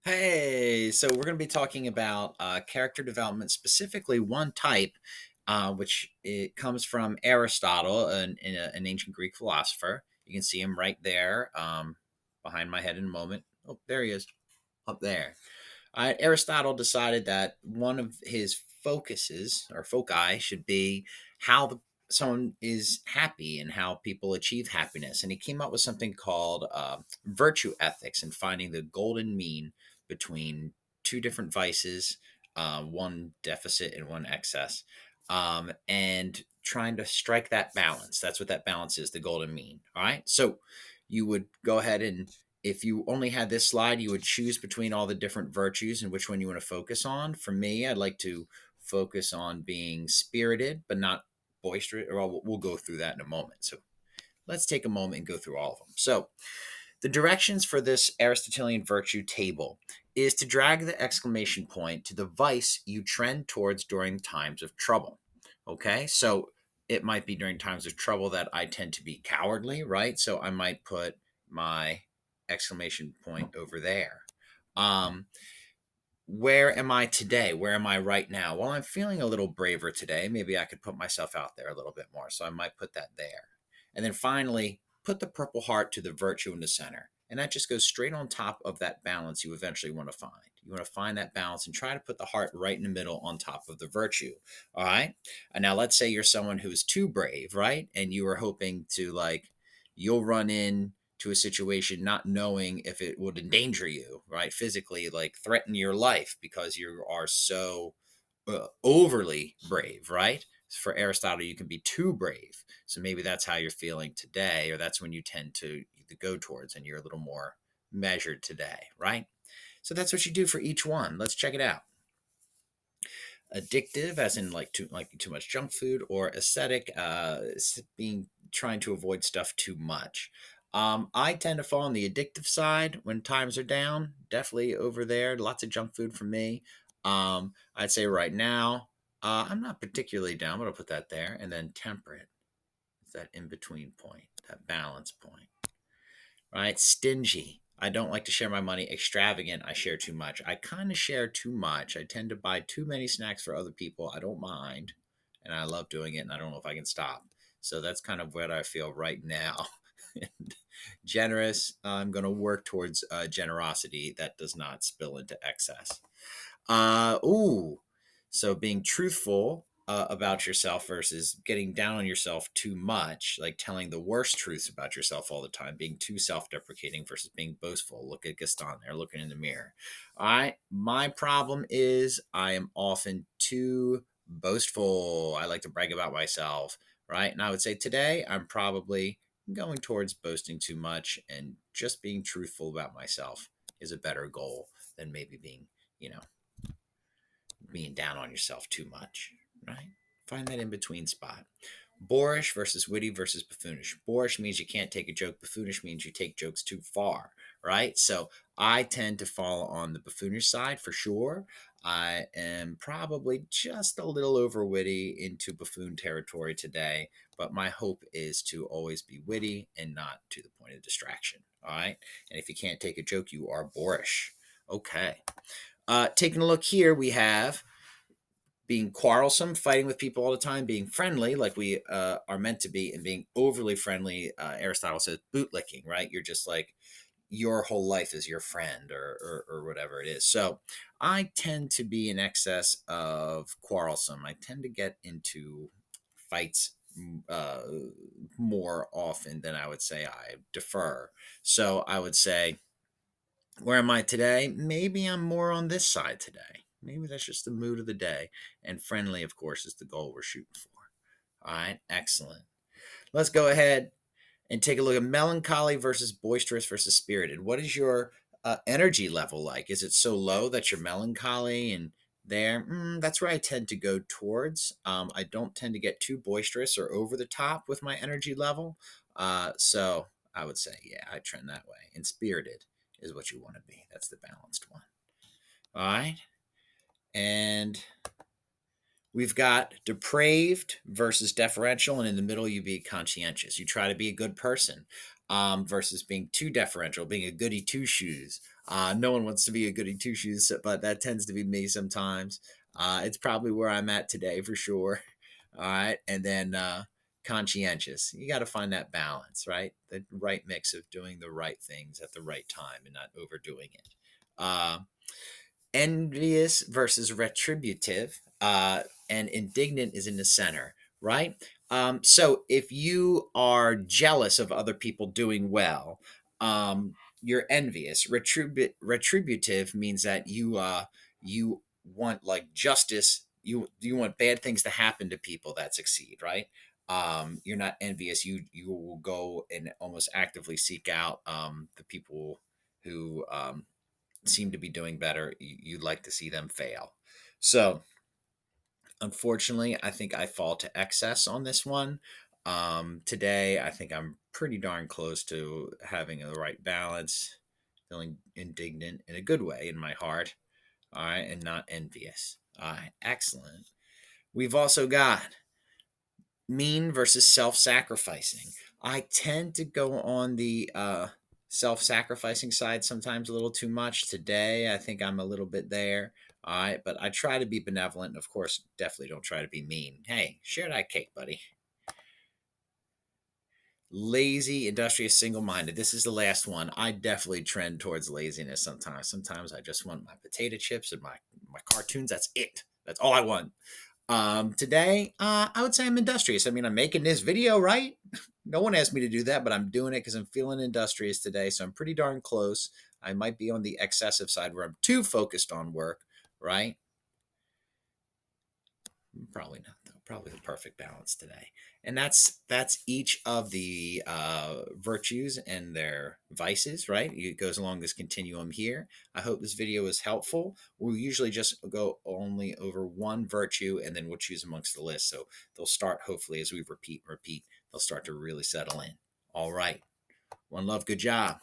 Hey, so we're going to be talking about character development, specifically one type, which it comes from Aristotle, an ancient Greek philosopher. You can see him right there, behind my head in a moment. Oh, there he is, up there. Aristotle decided that one of his focuses or foci should be how someone is happy and how people achieve happiness. And he came up with something called virtue ethics and finding the golden mean between two different vices, one deficit and one excess, and trying to strike that balance. That's what that balance is, the golden mean. All right. So you would go ahead and if you only had this slide, you would choose between all the different virtues and which one you want to focus on. For me, I'd like to focus on being spirited, but not boisterous. Or we'll go through that in a moment. So let's take a moment and go through all of them. So the directions for this Aristotelian virtue table is to drag the exclamation point to the vice you trend towards during times of trouble. Okay, so it might be during times of trouble that I tend to be cowardly, right? So I might put my exclamation point over there. Um, where am I today? Where am I right now? Well, I'm feeling a little braver today. Maybe I could put myself out there a little bit more. So I might put that there. And then finally, put the purple heart to the virtue in the center. And that just goes straight on top of that balance you eventually want to find. You want to find that balance and try to put the heart right in the middle on top of the virtue. All right. And now let's say you're someone who's too brave, right? And you are hoping to you'll run in to a situation not knowing if it would endanger you, right? Physically, like threaten your life because you are so overly brave, right? For Aristotle, you can be too brave. So maybe that's how you're feeling today, or that's when you tend to go towards, and you're a little more measured today, right? So that's what you do for each one. Let's check it out. Addictive, as in like too much junk food, or ascetic, being trying to avoid stuff too much. I tend to fall on the addictive side when times are down. Definitely over there. Lots of junk food for me. I'd say right now, I'm not particularly down, but I'll put that there. And then temperate is that in between point, that balance point, right? Stingy. I don't like to share my money. Extravagant. I share too much. I kind of share too much. I tend to buy too many snacks for other people. I don't mind. And I love doing it. And I don't know if I can stop. So that's kind of what I feel right now. And generous. I'm going to work towards generosity that does not spill into excess. Ooh. So being truthful about yourself versus getting down on yourself too much, like telling the worst truths about yourself all the time, being too self deprecating versus being boastful. Look at Gaston there looking in the mirror. All right. My problem is I am often too boastful. I like to brag about myself. Right. And I would say today I'm probably going towards boasting too much, and just being truthful about myself is a better goal than maybe being down on yourself too much, right? Find that in between spot. Boorish versus witty versus buffoonish. Boorish means you can't take a joke. Buffoonish means you take jokes too far, right? So I tend to fall on the buffoonish side for sure. I am probably just a little over witty into buffoon territory today, but my hope is to always be witty and not to the point of distraction. All right. And if you can't take a joke, you are boorish. Okay. Taking a look here, we have being quarrelsome, fighting with people all the time, being friendly, like we are meant to be, and being overly friendly. Aristotle says bootlicking, right? You're just like your whole life is your friend, or whatever it is. So I tend to be in excess of quarrelsome. I tend to get into fights uh, more often than I would say I defer. So I would say, where am I today? Maybe I'm more on this side today. Maybe that's just the mood of the day. And friendly, of course, is the goal we're shooting for. All right, excellent. Let's go ahead and take a look at melancholy versus boisterous versus spirited. What is your energy level like? Is it so low that you're melancholy and there? That's where I tend to go towards. I don't tend to get too boisterous or over the top with my energy level. So I would say, yeah, I trend that way. And spirited is what you want to be. That's the balanced one. All right. And we've got depraved versus deferential, and in the middle, you be conscientious. You try to be a good person. versus being too deferential, being a goody two shoes. No one wants to be a goody two shoes, but that tends to be me sometimes. It's probably where I'm at today for sure. All right. And then conscientious. You got to find that balance, right? The right mix of doing the right things at the right time and not overdoing it. Uh, Envious versus retributive, and indignant is in the center, right? So if you are jealous of other people doing well, you're envious. Retributive means that you want like justice. You want bad things to happen to people that succeed, right? You're not envious. You will go and almost actively seek out the people who seem to be doing better. You'd like to see them fail. So, unfortunately, I think I fall to excess on this one. Today, I think I'm pretty darn close to having the right balance, feeling indignant in a good way in my heart. All right, and not envious. All right, excellent. We've also got mean versus self-sacrificing. I tend to go on the self-sacrificing side sometimes a little too much. Today, I think I'm a little bit there. All right, but I try to be benevolent. Of course, definitely don't try to be mean. Hey, share that cake, buddy. Lazy, industrious, single-minded. This is the last one. I definitely trend towards laziness sometimes. Sometimes I just want my potato chips and my cartoons. That's it. That's all I want. Today, I would say I'm industrious. I mean, I'm making this video, right? No one asked me to do that, but I'm doing it because I'm feeling industrious today. So I'm pretty darn close. I might be on the excessive side where I'm too focused on work, right? Probably not though. Probably the perfect balance today. And that's each of the virtues and their vices, right? It goes along this continuum here. I hope this video is helpful. We'll usually just go only over one virtue and then we'll choose amongst the list. So they'll start hopefully as we repeat, they'll start to really settle in. All right. One love. Good job.